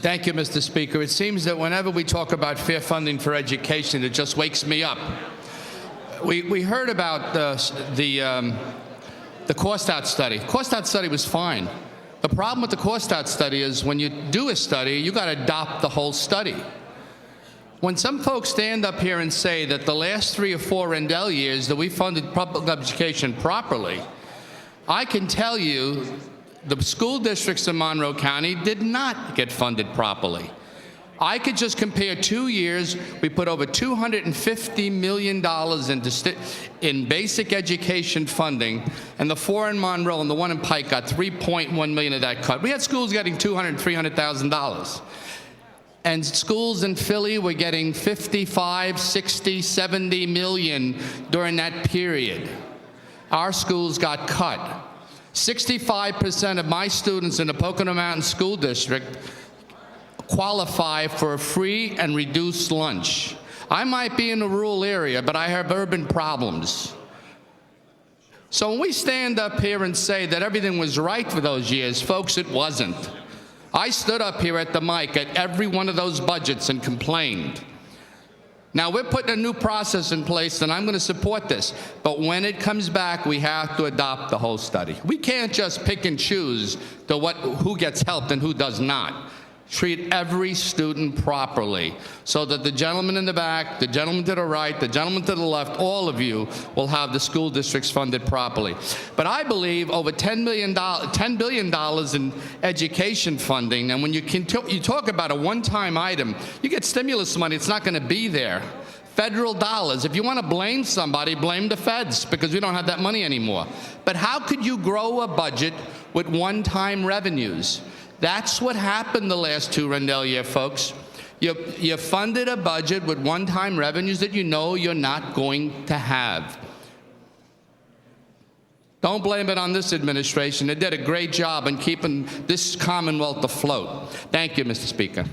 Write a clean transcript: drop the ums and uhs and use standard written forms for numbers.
Thank you, Mr. Speaker. It seems that whenever we talk about fair funding for education, it just wakes me up. We heard about the cost-out study. Cost-out study was fine. The problem with the cost-out study is when you do a study, you got to adopt the whole study. When some folks stand up here and say that the last 3 or 4 Rendell years that we funded public education properly, I can tell you the school districts in Monroe County did not get funded properly. I could just compare 2 years. We put over $250 million in basic education funding, and the 4 in Monroe and the 1 in Pike got $3.1 million of that cut. We had schools getting $200,000, $300,000. And schools in Philly were getting 55, 60, 70 million during that period. Our schools got cut. 65% of my students in the Pocono Mountain School District qualify for a free and reduced lunch. I might be in a rural area, but I have urban problems. So when we stand up here and say that everything was right for those years, folks, it wasn't. I stood up here at the mic at every one of those budgets and complained. Now, we're putting a new process in place, and I'm going to support this. But when it comes back, we have to adopt the whole study. We can't just pick and choose who gets helped and who does not. Treat every student properly so that the gentleman in the back, the gentleman to the right, the gentleman to the left, all of you will have the school districts funded properly. But I believe over $10 billion in education funding, and when you talk about a one-time item, you get stimulus money, it's not going to be there. Federal dollars. If you want to blame somebody, blame the feds, because we don't have that money anymore. But how could you grow a budget with one-time revenues? That's what happened the last 2 Rendell year, folks. You funded a budget with one-time revenues that you know you're not going to have. Don't blame it on this administration. They did a great job in keeping this Commonwealth afloat. Thank you, Mr. Speaker.